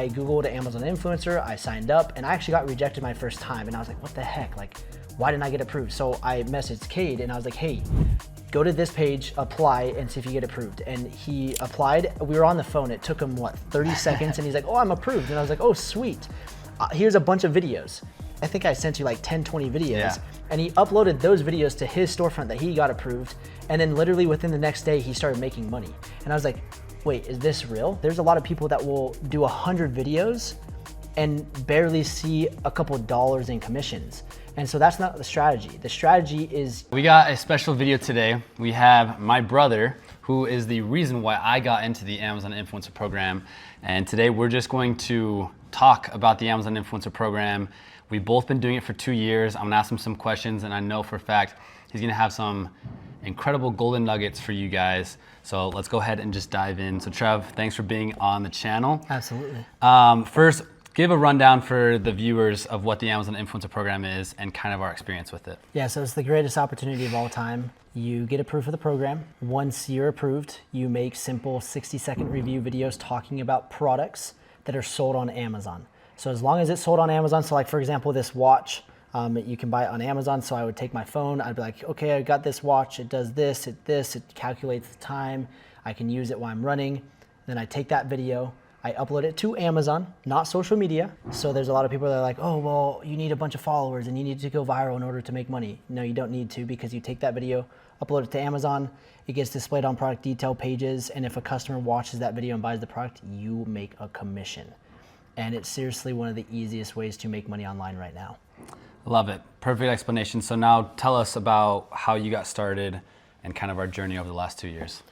I Googled Amazon influencer, I signed up, and I actually got rejected my first time. And I was like, what the heck? Like, why didn't I get approved? So I messaged Cade and I was like, hey, go to this page, apply, and see if you get approved. And he applied. We were on the phone. It took him, what, 30 seconds? And he's like, oh, I'm approved. And I was like, oh, sweet. Here's a bunch of videos. I think I sent you like 10, 20 videos. Yeah. And he uploaded those videos to his storefront that he got approved. And then literally within the next day, he started making money. And I was like, wait, is this real? There's a lot of people that will do 100 videos and barely see a couple dollars in commissions. And so that's not the strategy. The strategy is... We got a special video today. We have my brother, who is the reason why I got into the Amazon Influencer Program. And today we're just going to talk about the Amazon Influencer Program. We've both been doing it for 2 years. I'm gonna ask him some questions, and I know for a fact he's gonna have some incredible golden nuggets for you guys. So let's go ahead and just dive in. So Trev, thanks for being on the channel. Absolutely. First, give a rundown for the viewers of what the Amazon Influencer Program is and kind of our experience with it. Yeah, so it's the greatest opportunity of all time. You get approved for the program. Once you're approved, you make simple 60-second review videos talking about products that are sold on Amazon. So as long as it's sold on Amazon, so like for example, this watch, you can buy it on Amazon. So I would take my phone, I'd be like, okay, I got this watch, it does this, it calculates the time. I can use it while I'm running. Then I take that video, I upload it to Amazon, not social media. So there's a lot of people that are like, oh, well, you need a bunch of followers and you need to go viral in order to make money. No, you don't need to, because you take that video, upload it to Amazon, it gets displayed on product detail pages. And if a customer watches that video and buys the product, you make a commission. And it's seriously one of the easiest ways to make money online right now. Love it. Perfect explanation. So now tell us about how you got started and kind of our journey over the last 2 years.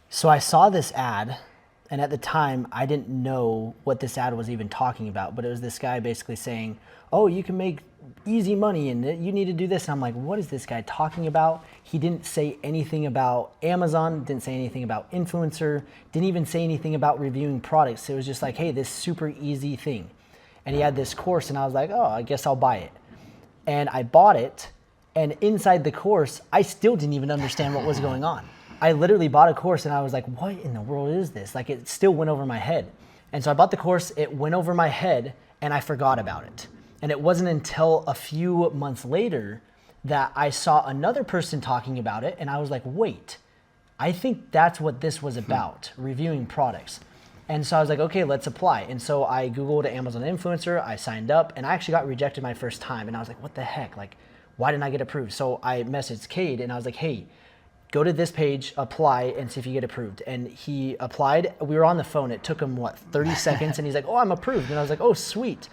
So I saw this ad, and at the time I didn't know what this ad was even talking about, but it was this guy basically saying, oh, you can make easy money and you need to do this. And I'm like, what is this guy talking about? He didn't say anything about Amazon, didn't say anything about influencer, didn't even say anything about reviewing products. It was just like, hey, this super easy thing. And he had this course and I was like, oh, I guess I'll buy it. And I bought it, and inside the course, I still didn't even understand what was going on. I literally bought a course and I was like, what in the world is this? Like, it still went over my head. And so I bought the course, it went over my head, and I forgot about it. And it wasn't until a few months later that I saw another person talking about it, and I was like, wait, I think that's what this was about, reviewing products. And so I was like, okay, let's apply. And so I Googled Amazon influencer, I signed up, and I actually got rejected my first time. And I was like, what the heck? Like, why didn't I get approved? So I messaged Cade and I was like, hey, go to this page, apply, and see if you get approved. And he applied. We were on the phone. It took him, what, 30 seconds? And he's like, oh, I'm approved. And I was like, oh, sweet.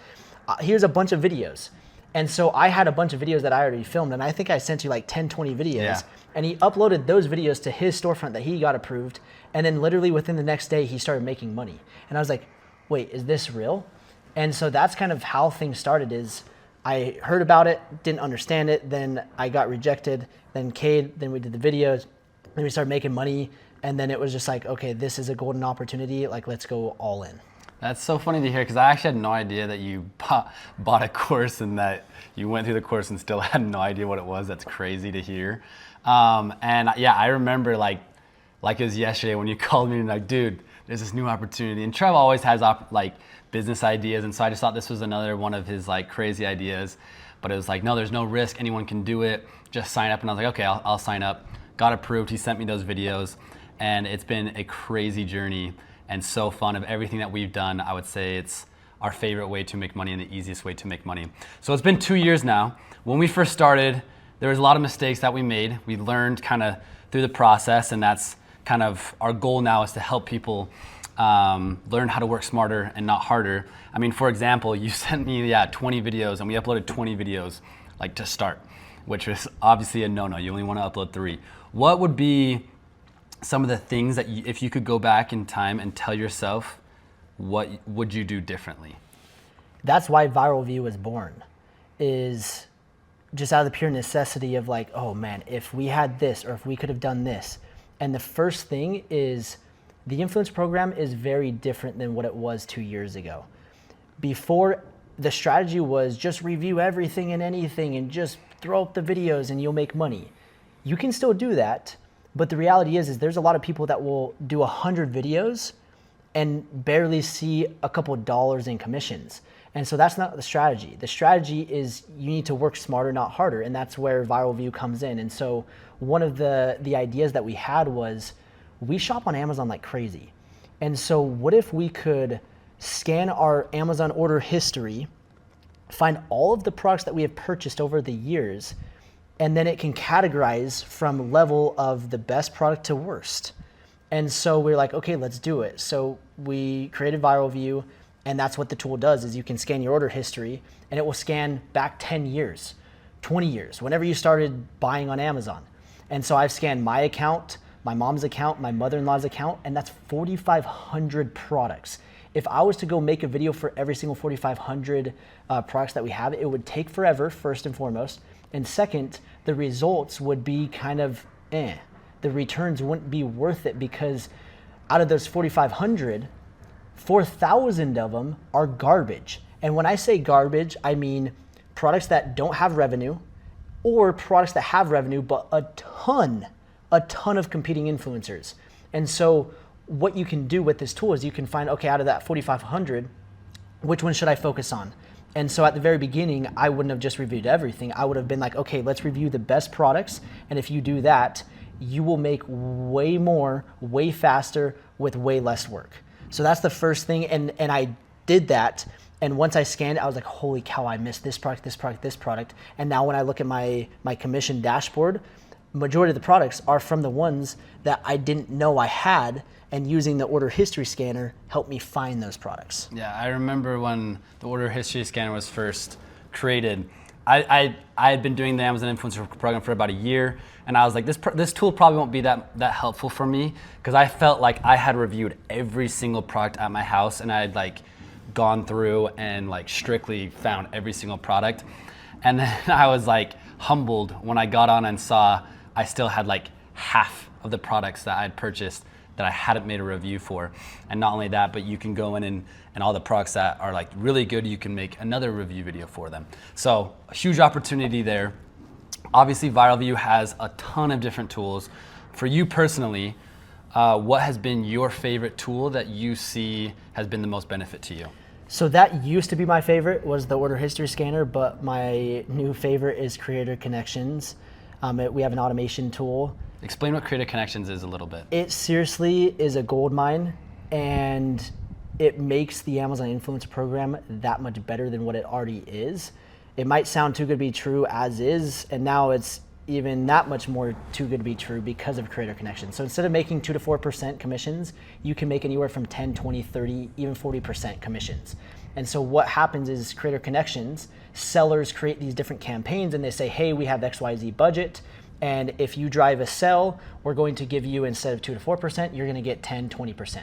Here's a bunch of videos. And so I had a bunch of videos that I already filmed, and I think I sent you like 10, 20 videos. Yeah. And he uploaded those videos to his storefront that he got approved. And then literally within the next day, he started making money. And I was like, wait, is this real? And so that's kind of how things started. Is I heard about it, didn't understand it, then I got rejected, then Cade, then we did the videos, then we started making money, and then it was just like, okay, this is a golden opportunity, like let's go all in. That's so funny to hear, because I actually had no idea that you bought a course and that you went through the course and still had no idea what it was. That's crazy to hear. And yeah, I remember like it was yesterday when you called me and like, dude, there's this new opportunity. And Trev always has like business ideas, and so I just thought this was another one of his like crazy ideas. But it was like, no, there's no risk, anyone can do it, just sign up. And I was like, okay, I'll sign up. Got approved, he sent me those videos, and it's been a crazy journey and so fun. Of everything that we've done, I would say it's our favorite way to make money and the easiest way to make money. So it's been 2 years now. When we first started, there was a lot of mistakes that we made. We learned kind of through the process, and that's kind of our goal now, is to help people learn how to work smarter and not harder. I mean, for example, you sent me 20 videos, and we uploaded 20 videos like to start, which was obviously a no-no. You only want to upload 3. What would be some of the things that if you could go back in time and tell yourself, what would you do differently? That's why Viral Vue was born, is just out of the pure necessity of like, oh man, if we had this, or if we could have done this. And the first thing is, the influence program is very different than what it was 2 years ago. Before, the strategy was just review everything and anything and just throw up the videos and you'll make money. You can still do that, but the reality is there's a lot of people that will do 100 videos and barely see a couple dollars in commissions. And so that's not the strategy. The strategy is you need to work smarter, not harder. And that's where Viral Vue comes in. And so one of the ideas that we had was we shop on Amazon like crazy. And so what if we could scan our Amazon order history, find all of the products that we have purchased over the years, and then it can categorize from level of the best product to worst. And so we're like, okay, let's do it. So we created Viral Vue, and that's what the tool does is you can scan your order history and it will scan back 10 years, 20 years, whenever you started buying on Amazon. And so I've scanned my account, my mom's account, my mother-in-law's account, and that's 4,500 products. If I was to go make a video for every single 4,500 products that we have, it would take forever, first and foremost. And second, the results would be kind of The returns wouldn't be worth it because out of those 4,500, 4,000 of them are garbage. And when I say garbage, I mean products that don't have revenue or products that have revenue, but a ton of competing influencers. And so what you can do with this tool is you can find, okay, out of that 4,500, which one should I focus on? And so at the very beginning, I wouldn't have just reviewed everything. I would have been like, okay, let's review the best products. And if you do that, you will make way more, way faster with way less work. So that's the first thing. And I did that. And once I scanned it, I was like, holy cow, I missed this product, this product, this product. And now when I look at my commission dashboard, majority of the products are from the ones that I didn't know I had, and using the order history scanner helped me find those products. Yeah, I remember when the order history scanner was first created, I had been doing the Amazon Influencer program for about a year, and I was like, this tool probably won't be that helpful for me, because I felt like I had reviewed every single product at my house, and I had like gone through and like strictly found every single product. And then I was like humbled when I got on and saw I still had like half of the products that I had purchased that I hadn't made a review for. And not only that, but you can go in and all the products that are like really good, you can make another review video for them. So a huge opportunity there. Obviously Viral Vue has a ton of different tools. For you personally, what has been your favorite tool that you see has been the most benefit to you? So that used to be my favorite, was the order history scanner, but my new favorite is Creator Connections. We have an automation tool. Explain what Creator Connections is a little bit. It seriously is a gold mine, and it makes the Amazon Influencer program that much better than what it already is. It might sound too good to be true as is, and now it's even that much more too good to be true because of Creator Connections. So instead of making 2 to 4% commissions, you can make anywhere from 10, 20, 30, even 40% commissions. And so what happens is Creator Connections, sellers create these different campaigns and they say, hey, we have XYZ budget, and if you drive a sell, we're going to give you, instead of 2 to 4%, you're gonna get 10, 20%.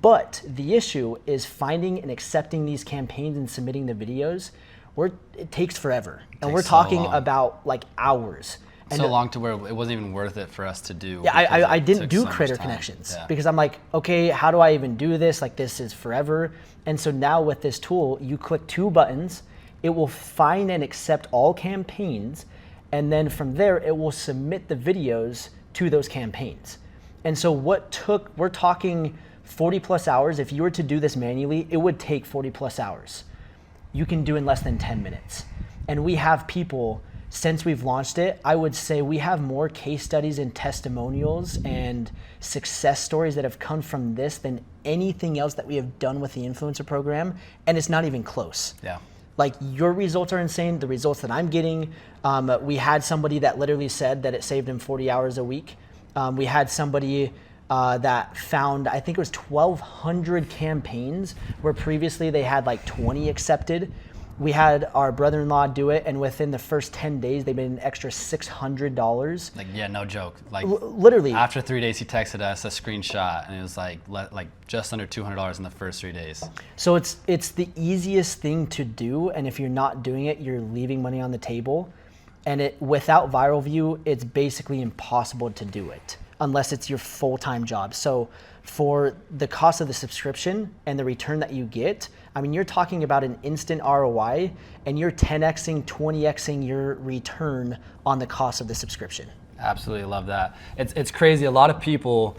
But the issue is finding and accepting these campaigns and submitting the videos, where it takes forever. And we're talking about like hours. And so long to where it wasn't even worth it for us to do. Yeah, I didn't do Creator Connections because I'm like, okay, how do I even do this? Like, this is forever. And so now with this tool, you click 2 buttons, it will find and accept all campaigns, and then from there, it will submit the videos to those campaigns. And so we're talking 40 plus hours. If you were to do this manually, it would take 40 plus hours. You can do in less than 10 minutes. And we have people, since we've launched it, I would say we have more case studies and testimonials and success stories that have come from this than anything else that we have done with the influencer program. And it's not even close. Yeah. Like, your results are insane. The results that I'm getting, we had somebody that literally said that it saved him 40 hours a week. We had somebody that found, I think it was 1,200 campaigns where previously they had like 20 accepted. We had our brother-in-law do it, and within the first 10 days, they made an extra $600. Like, yeah, no joke. Like, literally. After 3 days, he texted us a screenshot, and it was like just under $200 in the first 3 days. So it's the easiest thing to do, and if you're not doing it, you're leaving money on the table. And without Viral Vue, it's basically impossible to do it unless it's your full-time job. So for the cost of the subscription and the return that you get, I mean, you're talking about an instant ROI, and you're 10xing, 20xing your return on the cost of the subscription. Absolutely love that. It's crazy. A lot of people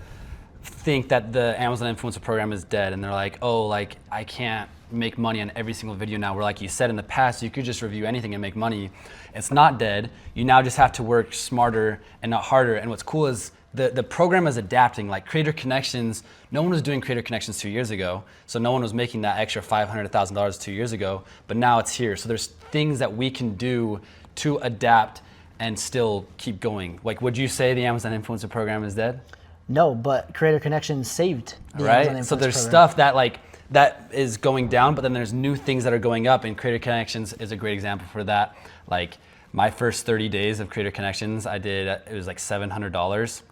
think that the Amazon influencer program is dead, and they're like, oh, like I can't make money on every single video now, where like you said in the past, you could just review anything and make money. It's not dead. You now just have to work smarter and not harder. And what's cool is the program is adapting. Like Creator Connections, no one was doing Creator Connections 2 years ago. So no one was making that extra $500, $1,000 2 years ago, but now it's here. So there's things that we can do to adapt and still keep going. Like, would you say the Amazon influencer program is dead? No, but Creator Connections saved the Amazon Right? So influencer there's program. stuff that is going down, but then there's new things that are going up, and Creator Connections is a great example for that. Like my first 30 days of Creator Connections, it was like $700.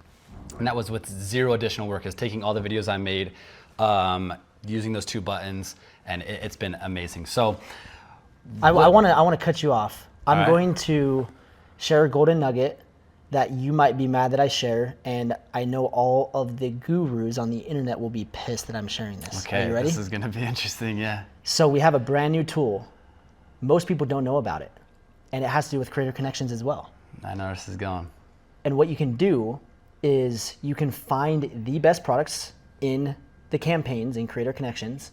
And that was with zero additional work. It's taking all the videos I made, using those 2 buttons, and it's been amazing. So I want to cut you off. I'm right. going to share a golden nugget that you might be mad that I share, and I know all of the gurus on the internet will be pissed that I'm sharing this. okay, Are you ready? this is gonna be interesting, yeah. So we have a brand new tool. Most people don't know about it, and it has to do with Creator Connections as well. I know where this is going. And what you can do is you can find the best products in the campaigns in Creator Connections,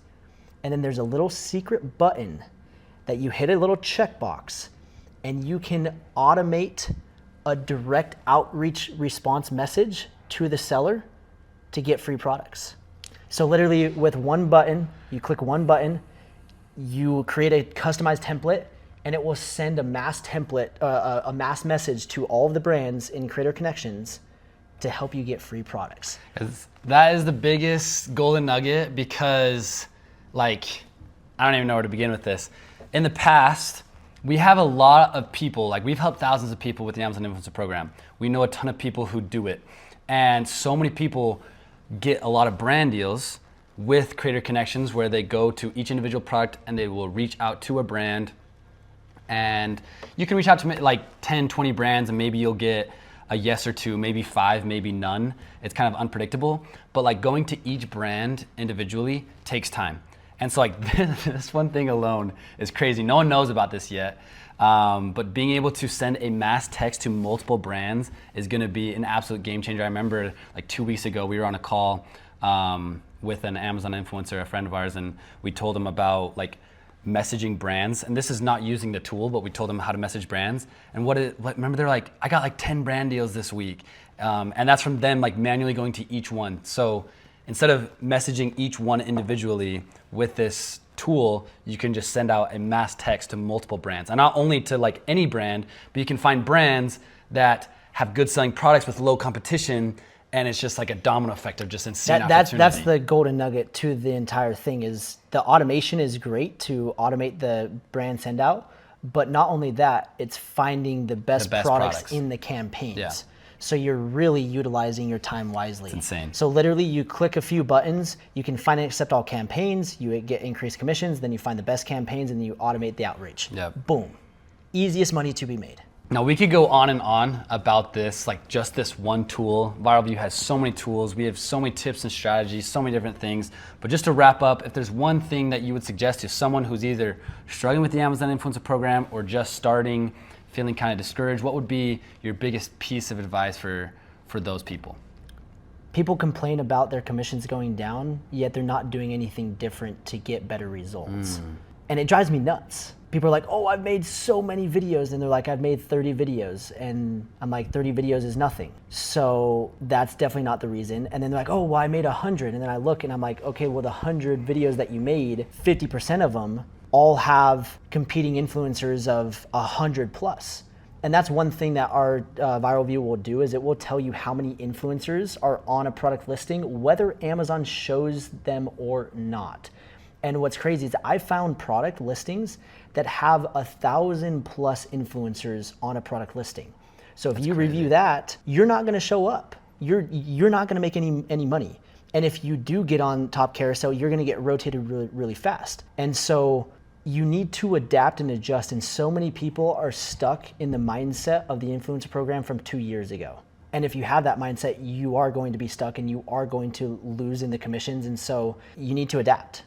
and then there's a little secret button that you hit a little checkbox, and you can automate a direct outreach response message to the seller to get free products. So literally with one button, you click one button, you create a customized template, and it will send a mass template, a mass message to all of the brands in Creator Connections to help you get free products. That is the biggest golden nugget, because like, I don't even know where to begin with this. In the past, we have a lot of people, like we've helped thousands of people with the Amazon Influencer Program. We know a ton of people who do it. And so many people get a lot of brand deals with Creator Connections, where they go to each individual product and they will reach out to a brand. And you can reach out to like 10, 20 brands, and maybe you'll get a yes or 2, maybe 5, maybe none. It's kind of unpredictable, but like going to each brand individually takes time. And so like this one thing alone is crazy. No one knows about this yet, but being able to send a mass text to multiple brands is gonna be an absolute game changer. I remember like 2 weeks ago, we were on a call with an Amazon influencer, a friend of ours, and we told him about like messaging brands. And this is not using the tool, but we told them how to message brands. And remember, they're like, I got like 10 brand deals this week. And that's from them like manually going to each one. So instead of messaging each one individually with this tool, you can just send out a mass text to multiple brands. And not only to like any brand, but you can find brands that have good selling products with low competition, and it's just like a domino effect of just insane opportunity. That's the golden nugget to the entire thing. Is the automation is great to automate the brand send out, but not only that, it's finding the best products in the campaigns. Yeah. So you're really utilizing your time wisely. It's insane. So literally you click a few buttons, you can find and accept all campaigns, you get increased commissions, then you find the best campaigns, and then you automate the outreach. Yep. Boom. Easiest money to be made. Now we could go on and on about this, like just this one tool. Viral Vue has so many tools. We have so many tips and strategies, so many different things. But just to wrap up, if there's one thing that you would suggest to someone who's either struggling with the Amazon Influencer Program or just starting, feeling kind of discouraged, what would be your biggest piece of advice for those people? People complain about their commissions going down, yet they're not doing anything different to get better results. And it drives me nuts. People are like, oh, I've made so many videos, and they're like, I've made 30 videos, and I'm like, 30 videos is nothing. So that's definitely not the reason. And then they're like, oh, well, I made 100, and then I look and I'm like, okay, well, the 100 videos that you made, 50% of them all have competing influencers of 100 plus. And that's one thing that our Viral Vue will do, is it will tell you how many influencers are on a product listing, whether Amazon shows them or not. And what's crazy is I found product listings that have 1,000 plus influencers on a product listing. So if you review that, you're not gonna show up. You're not gonna make any money. And if you do get on top carousel, you're gonna get rotated really, really fast. And so you need to adapt and adjust. And so many people are stuck in the mindset of the influencer program from 2 years ago. And if you have that mindset, you are going to be stuck and you are going to lose in the commissions. And so you need to adapt.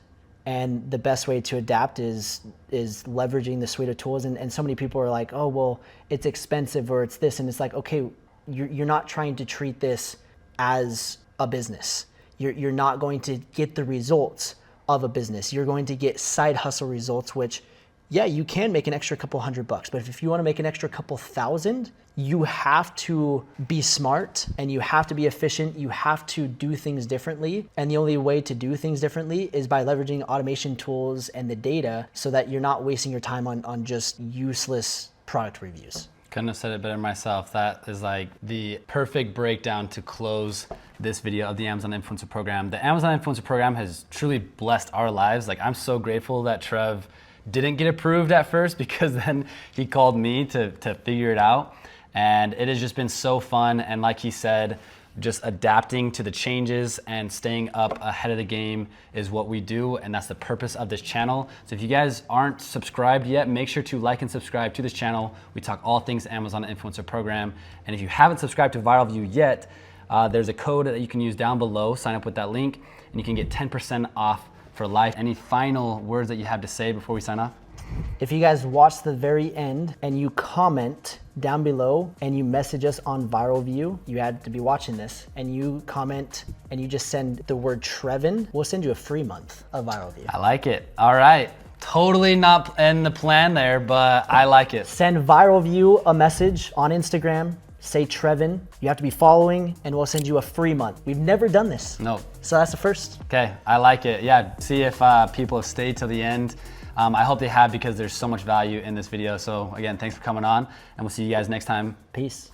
And the best way to adapt is leveraging the suite of tools. And so many people are like, oh, well, it's expensive or it's this. And it's like, okay, you're not trying to treat this as a business. You're not going to get the results of a business. You're going to get side hustle results, which, yeah, you can make an extra couple $100, but if you want to make an extra couple thousand, you have to be smart and you have to be efficient. You have to do things differently. And the only way to do things differently is by leveraging automation tools and the data so that you're not wasting your time on just useless product reviews. Couldn't have said it better myself. That is like the perfect breakdown to close this video of the Amazon Influencer Program. The Amazon Influencer Program has truly blessed our lives. Like, I'm so grateful that Trev didn't get approved at first, because then he called me to figure it out. And it has just been so fun. And like he said, just adapting to the changes and staying up ahead of the game is what we do, and that's the purpose of this channel. So if you guys aren't subscribed yet, make sure to like and subscribe to this channel. We talk all things Amazon Influencer Program. And if you haven't subscribed to Viral Vue yet, there's a code that you can use down below. Sign up with that link and you can get 10% off for life. Any final words that you have to say before we sign off? If you guys watch the very end and you comment down below and you message us on Viral Vue, you had to be watching this, and you comment and you just send the word Trevin, we'll send you a free month of Viral Vue. I like it. All right. Totally not in the plan there, but I like it. Send Viral Vue a message on Instagram, say Trevin. You have to be following, and we'll send you a free month. We've never done this. No. So that's the first. Okay, I like it. Yeah, see if people have stayed till the end. I hope they have, because there's so much value in this video. So again, thanks for coming on, and we'll see you guys next time. Peace.